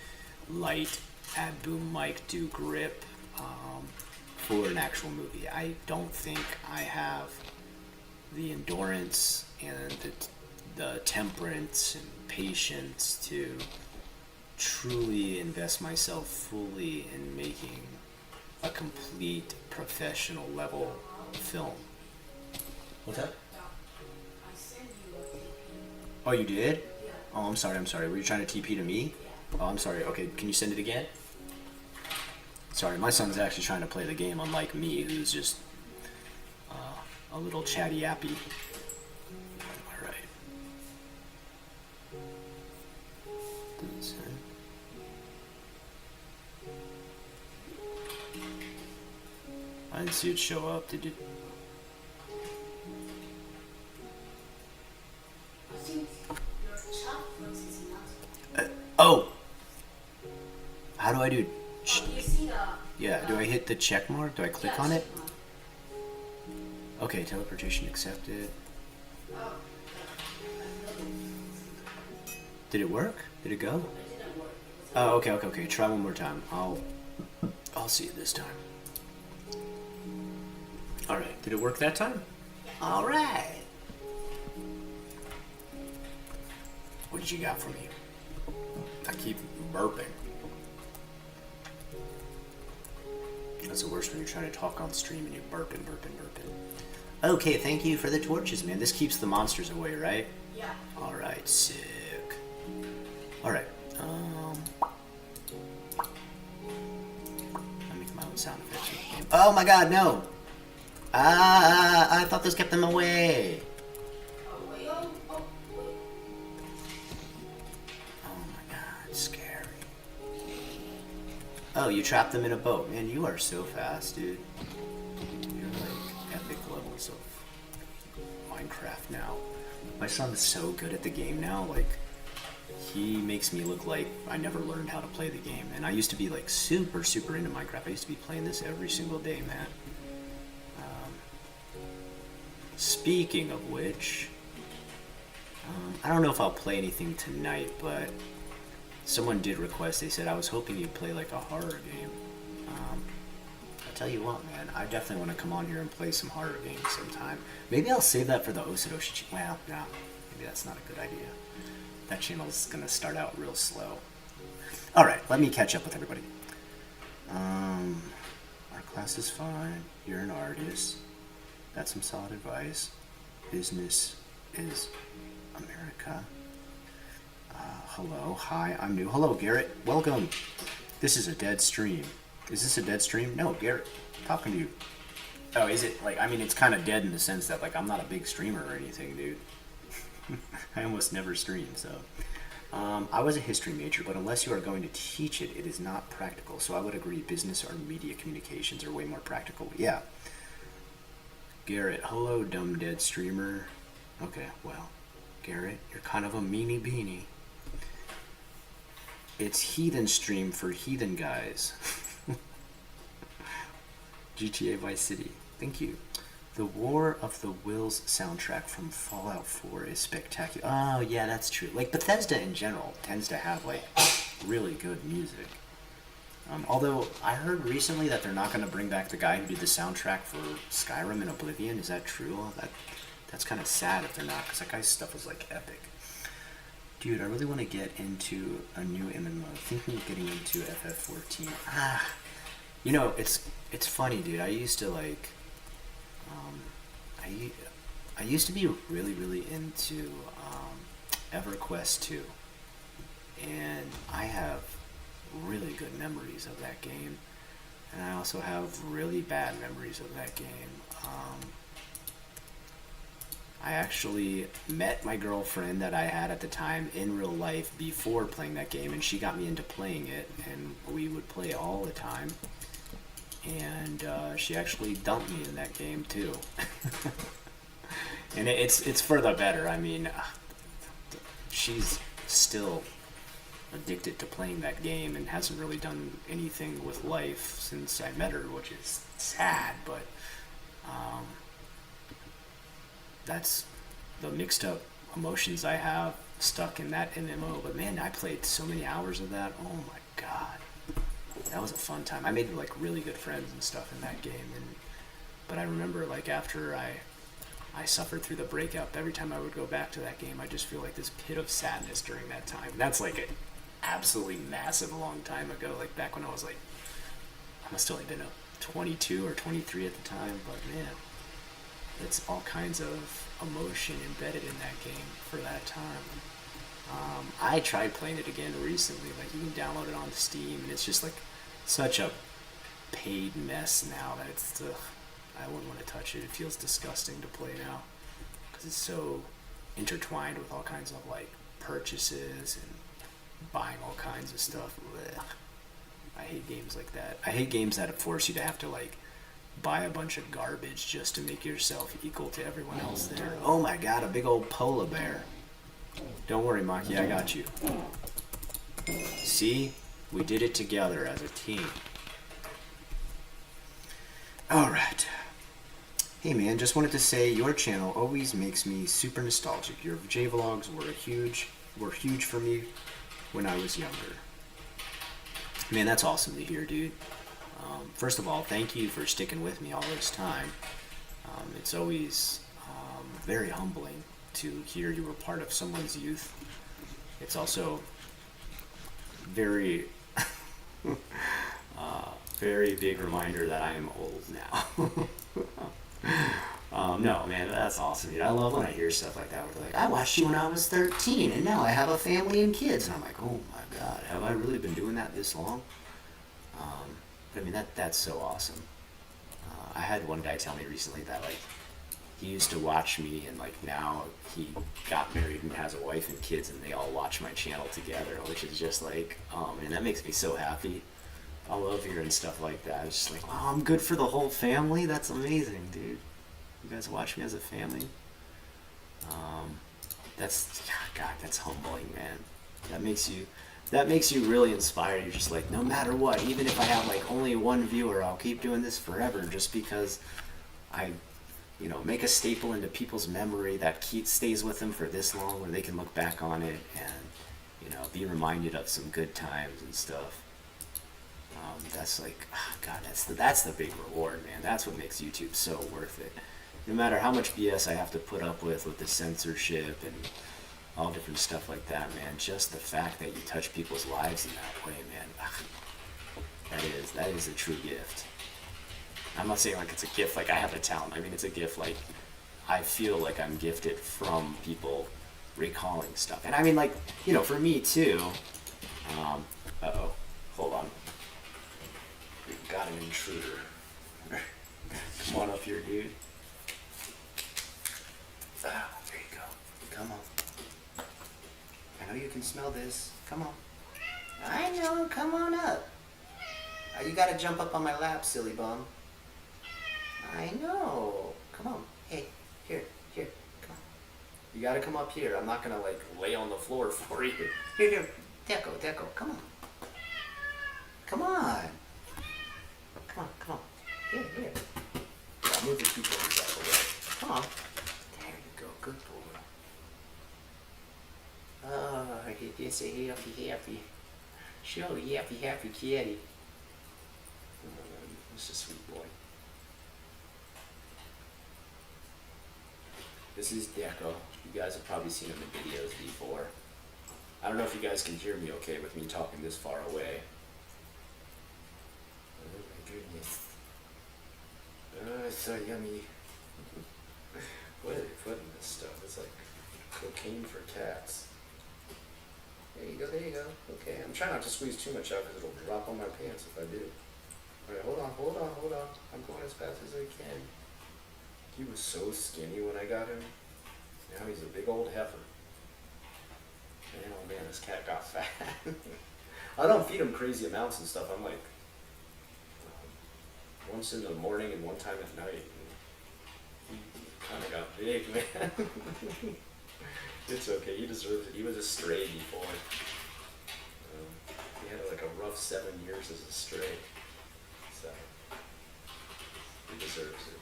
light, add boom mic, do grip for an actual movie. I don't think I have the endurance and the temperance and patience to truly invest myself fully in making a complete professional level film. What's that? I send you a TP. Oh, you did? Yeah. Oh, I'm sorry. Were you trying to TP to me? Oh, I'm sorry. Okay, can you send it again? Sorry, my son's actually trying to play the game, unlike me, who's just a little chatty yappy. Alright. I didn't see it show up, did you? I think your chat box is not. Oh! How do do I do? Oh, you see the. Yeah, do I hit the check mark? Do I click Yeah, on it? check mark. Okay, teleportation accepted. Oh, Did it work? Did it go? it didn't work. It was Oh, okay, okay, okay. Try one more time. I'll see it this time. All right. Did it work that time? All right. What did you got for me? I keep burping. That's the worst when you're trying to talk on stream and you burping. Okay, thank you for the torches, man. This keeps the monsters away, right? yeah. All right, sick. All right. I make my own sound effects. in the game. Oh my God, no! I thought this kept them away. Oh, wait. Oh, wait. Oh my God, scary. Oh, you trapped them in a boat. Man, you are so fast, dude. You're like epic levels of Minecraft now. My son's so good at the game now, like, he makes me look like I never learned how to play the game. And I used to be like super into Minecraft. I used to be playing this every single day, man. Speaking of which, I don't know if I'll play anything tonight, but someone did request. They said, I was hoping you'd play like a horror game. I'll tell you what, man, I definitely want to come on here and play some horror games sometime. Maybe I'll save that for the Osidoshi. Well, no, maybe that's not a good idea. That channel's gonna start out real slow. All right, let me catch up with everybody. Our class is fine. You're an artist. That's some solid advice. Business is America. Hello, hi, I'm new. Hello, Garrett. Welcome. This is a dead stream. Is this a dead stream? No, Garrett. I'm talking to you. Oh, is it? Like, I mean, it's kind of dead in the sense that, like, I'm not a big streamer or anything, dude. I almost never stream, so. I was a history major, but unless you are going to teach it, it is not practical. So I would agree business or media communications are way more practical. Yeah. Garrett, hello, dumb dead streamer. Okay, well, Garrett, you're kind of a meanie beanie. It's Heathen Stream for Heathen guys. GTA Vice City. Thank you. The War of the Wills soundtrack from Fallout 4 is spectacular. Oh, yeah, that's true. Like, Bethesda in general tends to have, like, really good music. Although, I heard recently that they're not going to bring back the guy who did the soundtrack for Skyrim and Oblivion. Is that true? That's kind of sad if they're not, because that guy's stuff was, like, epic. Dude, I really want to get into a new MMO. Thinking of getting into FF14. You know, it's funny, dude. I used to, like... I used to be really into EverQuest 2, and I have really good memories of that game, and I also have really bad memories of that game. I actually met my girlfriend that I had at the time in real life before playing that game, and she got me into playing it, and we would play all the time. And she actually dumped me in that game too. And it's for the better. I mean, she's still addicted to playing that game and hasn't really done anything with life since I met her, which is sad, but that's the mixed up emotions I have stuck in that MMO. But man, I played so many hours of that. Oh my god. That was a fun time. I made like really good friends and stuff in that game, but I remember like after I suffered through the breakup, every time I would go back to that game, I just feel like this pit of sadness during that time. That's like an absolutely massive long time ago, like back when I was like, I must have only been 22 or 23 at the time, but man, it's all kinds of emotion embedded in that game for that time. I tried playing it again recently, like you can download it on Steam, and it's just like such a paid mess now that it's, I wouldn't want to touch it. It feels disgusting to play now because it's so intertwined with all kinds of like purchases and buying all kinds of stuff. Blech. I hate games like that. I hate games that force you to have to like buy a bunch of garbage just to make yourself equal to everyone else there. Oh my god, a big old polar bear. Don't worry, Maki, I got you. See? We did it together as a team. Alright. Hey man, just wanted to say your channel always makes me super nostalgic. Your J-Vlogs were huge for me when I was younger. Man, that's awesome to hear, dude. First of all, thank you for sticking with me all this time. It's always very humbling to hear you were part of someone's youth. It's also very, very big reminder that I am old now. No, man, that's awesome, dude. I love when I hear stuff like that. Where they're like, I watched you when I was 13, and now I have a family and kids. And I'm like, oh my God, have I really been doing that this long? I mean, that's so awesome. I had one guy tell me recently that, like, he used to watch me, and, like, now he got married and has a wife and kids, and they all watch my channel together, which is just like, man, that makes me so happy. I love hearing stuff like that. It's just like, wow, I'm good for the whole family? That's amazing, dude. You guys watch me as a family? God, that's humbling, man. That makes you really inspired. You're just like, no matter what, even if I have like only one viewer, I'll keep doing this forever, just because I, make a staple into people's memory that stays with them for this long, where they can look back on it and, be reminded of some good times and stuff. That's like, God, that's the big reward, man. That's what makes YouTube so worth it. No matter how much BS I have to put up with the censorship and all different stuff like that, man, just the fact that you touch people's lives in that way, man, that is a true gift. I'm not saying like it's a gift like I have a talent. I mean, it's a gift like I feel like I'm gifted from people recalling stuff. And I mean, like, for me too, uh-oh, hold on. We've got an intruder. Come on up here, dude. Ah, there you go. Come on. I know you can smell this. Come on. I know. Come on up. You gotta jump up on my lap, silly bum. I know. Come on. Hey, here. Come on. You gotta come up here. I'm not gonna, like, lay on the floor for you. Here. Deco. Come on. Come on. Here. I'll move the people out of the way. Come on. There you go. Good boy. Oh, it's a happy. Sure, happy kitty. It's a sweet boy. This is Deco. You guys have probably seen him in videos before. I don't know if you guys can hear me okay with me talking this far away. Oh my goodness. Oh, it's so yummy. What are they putting in this stuff? It's like cocaine for cats. There you go. Okay, I'm trying not to squeeze too much out because it'll drop on my pants if I do. Alright, hold on. I'm going as fast as I can. He was so skinny when I got him. Now he's a big old heifer. Man, oh man, this cat got fat. I don't feed him crazy amounts and stuff. I'm like, once in the morning and one time at night. And he kind of got big, man. It's okay, he deserves it. He was a stray before. He had like a rough 7 years as a stray. So, he deserves it.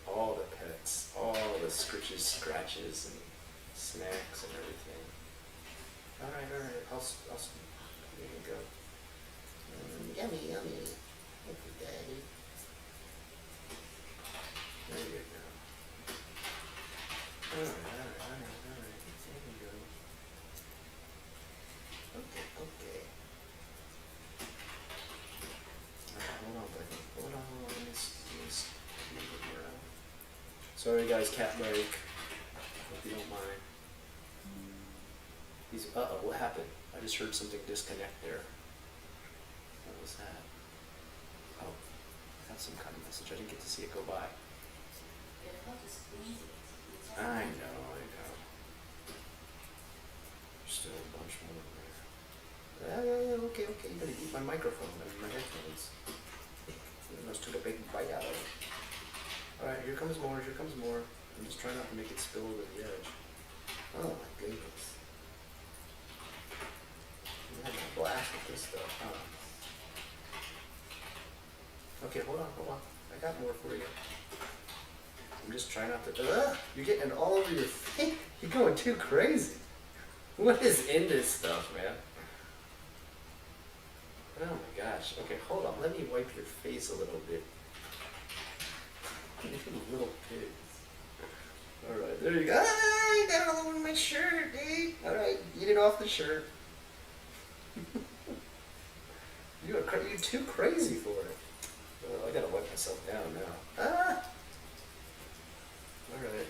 All the pets, all the scratches, and snacks and everything. Alright, I'll there you go. Yummy. Thank you, Daddy. There you go. Alright. There you go. Okay. Hold on, buddy. Hold on. Let's move it around. Sorry, guys, cat break. Hope you don't mind. What happened? I just heard something disconnect there. What was that? Oh, I got some kind of message. I didn't get to see it go by. I know. There's still a bunch more in there. Yeah, okay. You better eat my microphone and my headphones. You almost took a big bite out of it. Alright, here comes more. I'm just trying not to make it spill over the edge. Oh my goodness. I'm having a blast with this stuff, huh? Okay, hold on. I got more for you. I'm just trying not to. You're getting it all over your face. You're going too crazy. What is in this stuff, man? Oh my gosh. Okay, hold on. Let me wipe your face a little bit. You little pigs. Alright, there you go. Ah, you got it all over my shirt, dude. Alright, eat it off the shirt. You're too crazy for it. Oh, I gotta wipe myself down now. Ah! Alright.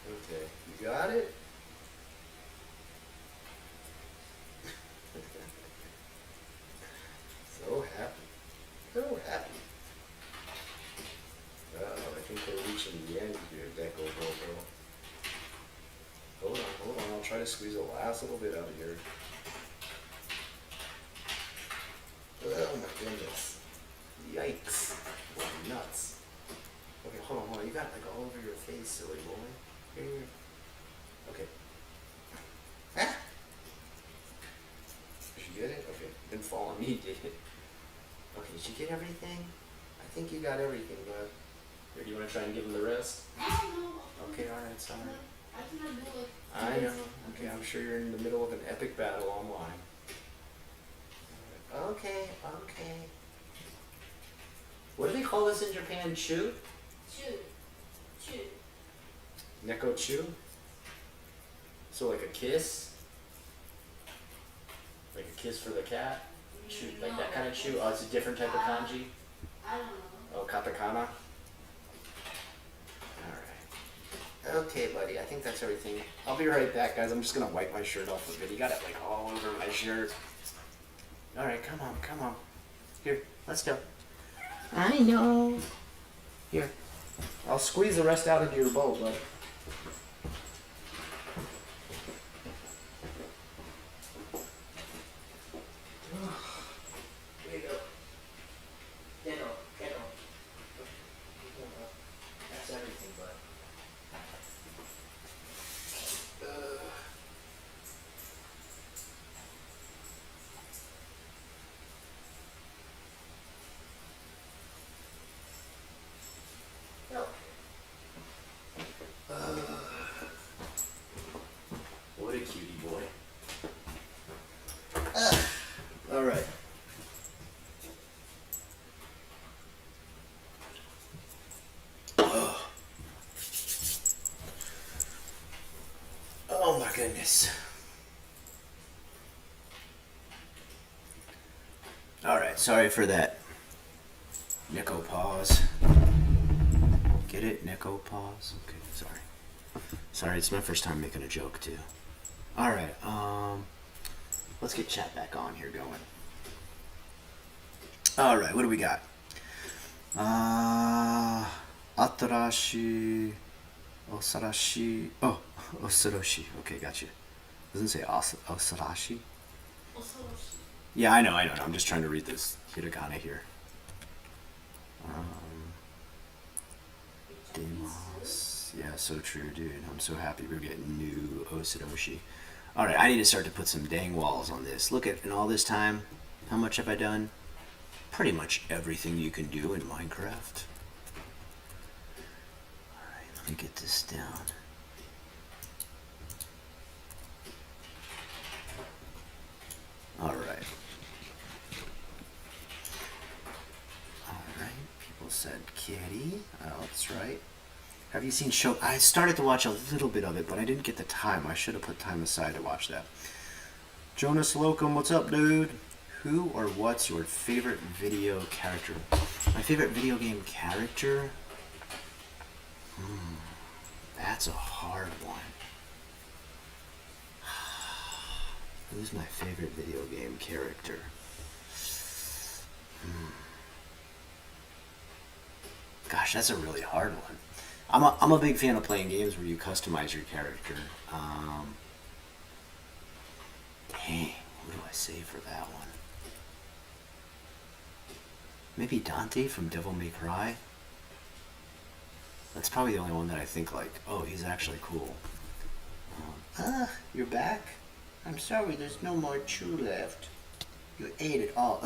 Okay, you got it? So happy. So happy. I think we're reaching the end here, Deco Bobo. Hold on. I'll try to squeeze the last little bit out of here. Oh my goodness. Yikes. What nuts. Okay, hold on. You got it like all over your face, silly boy. Here. Okay. Ah! Did you get it? Okay. Didn't fall on me, did it? Okay, did you get everything? I think you got everything, bud. Here, do you want to try and give him the rest? I don't know. Okay, alright, sorry. I cannot do it. I know. Okay, I'm sure you're in the middle of an epic battle online. Okay. What do they call this in Japan? Chew? Chew. Neko chew? So like a kiss? Like a kiss for the cat? Chew, like that kind of chew? Oh, it's a different type of kanji? I don't know. Oh, katakana? Alright. Okay, buddy, I think that's everything. I'll be right back, guys. I'm just gonna wipe my shirt off a bit. You got it like all over my shirt. Alright, come on. Here, let's go. I know. Here. I'll squeeze the rest out into your bowl, bud. There you go. Get on. That's everything, bud. What a cutie boy. All right. Oh my goodness. All right, sorry for that. Nico pause. Get it? Nico pause. Okay, sorry. Sorry, it's my first time making a joke too. All right, let's get chat back on here going. All right, what do we got? Atarashi, osarashi. Oh, osarashi. Okay, gotcha. Doesn't say osarashi. Yeah, I know. I'm just trying to read this hiragana here. Demos. Yeah, so true, dude. I'm so happy we're getting new osarashi. Alright, I need to start to put some dang walls on this. Look at, in all this time, how much have I done? Pretty much everything you can do in Minecraft. Alright, let me get this down. Alright. Alright, people said kitty. Oh, that's right. Have you seen show? I started to watch a little bit of it, but I didn't get the time. I should have put time aside to watch that. Jonas Locum, what's up, dude? Who or what's your favorite video character? My favorite video game character? That's a hard one. Who's my favorite video game character? Gosh, that's a really hard one. I'm a big fan of playing games where you customize your character. Dang, what do I say for that one? Maybe Dante from Devil May Cry? That's probably the only one that I think like, oh, he's actually cool. You're back? I'm sorry, there's no more chew left. You ate it all.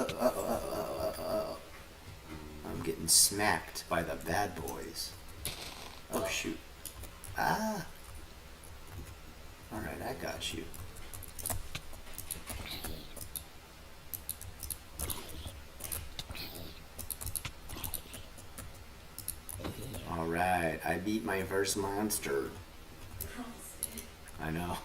I'm getting smacked by the bad boys. Oh shoot. Ah. Alright, I got you. Alright, I beat my first monster. I know.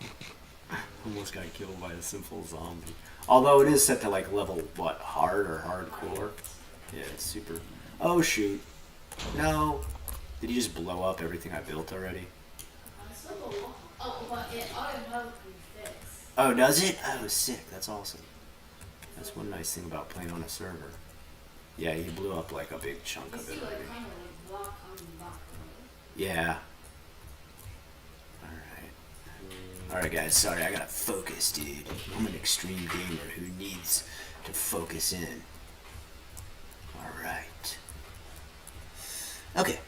Almost got killed by a simple zombie. Although it is set to like level, what, hard or hardcore? Yeah, it's super. Oh shoot. No. Did you just blow up everything I built already? Oh, but it automatically fixed. Oh, does it? Oh, sick. That's awesome. That's one nice thing about playing on a server. Yeah, he blew up like a big chunk You of see, it like, already. kind of like block on block. Yeah. Alright guys, sorry, I gotta focus, dude. I'm an extreme gamer who needs to focus in. Alright. Okay.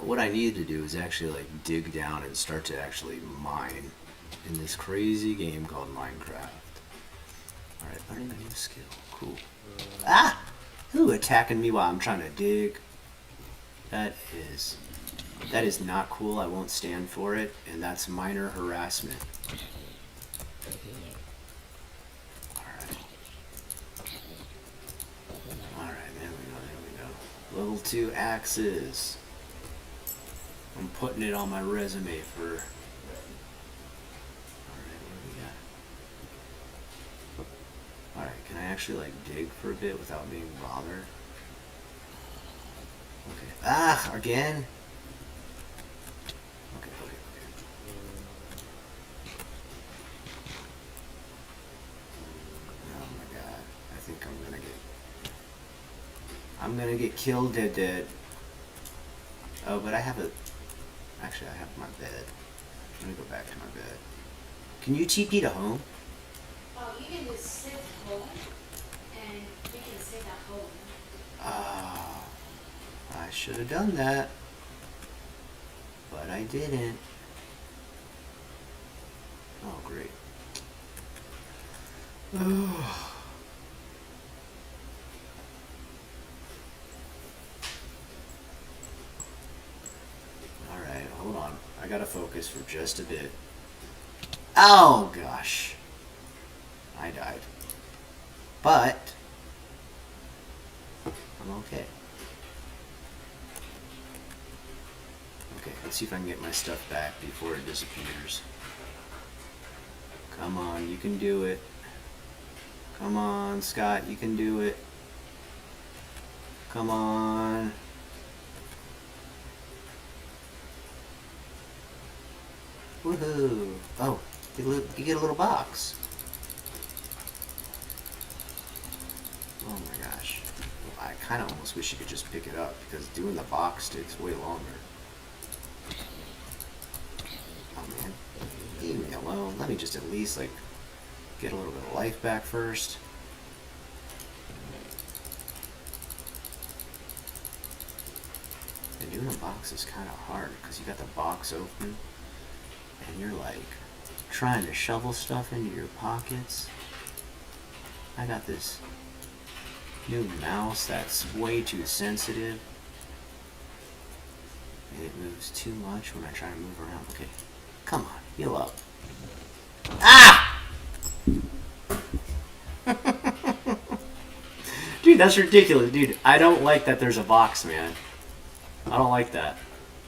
What I need to do is actually like dig down and start to actually mine in this crazy game called Minecraft. Alright, learning a new skill. Cool. Ah! Who attacking me while I'm trying to dig? That is not cool. I won't stand for it, and that's minor harassment. Alright, there we go. Level 2 axes. I'm putting it on my resume for... Alright, what do we got? Alright, can I actually like dig for a bit without being bothered? Okay. Ah! Again? Okay. Oh my god. I think I'm gonna get killed dead. Oh, but I have a... Actually, I have my bed. Let me go back to my bed. Can you TP to home? Oh, you can just sit home, and you can sit at home. Ah, I should have done that. But I didn't. Oh, great. Alright, hold on. I gotta focus for just a bit. Oh, gosh. I died. But I'm okay. Okay, let's see if I can get my stuff back before it disappears. Come on, you can do it. Come on, Scott, you can do it. Come on. Woohoo! Oh, you get a little box. Oh my gosh. I kind of almost wish you could just pick it up because doing the box takes way longer. Oh man. Leave me alone. Let me just at least like get a little bit of life back first. And doing the box is kind of hard because you got the box open and you're like trying to shovel stuff into your pockets. I got this new mouse that's way too sensitive. It moves too much when I try to move around. Okay, come on, heal up. Ah! Dude, that's ridiculous, dude. I don't like that there's a box, man. I don't like that.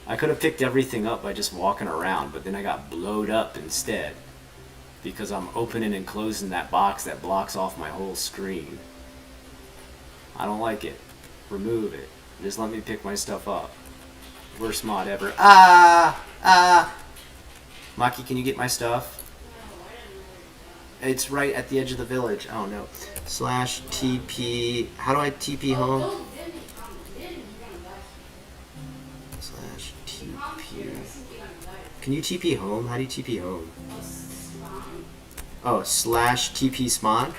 I could have picked everything up by just walking around, but then I got blowed up instead because I'm opening and closing that box that blocks off my whole screen. I don't like it. Remove it. Just let me pick my stuff up. Worst mod ever. Maki, can you get my stuff? It's right at the edge of the village. Oh no. Slash TP. How do I TP home? Slash TP. Can you TP home? How do you TP home? Oh, slash TP spawn?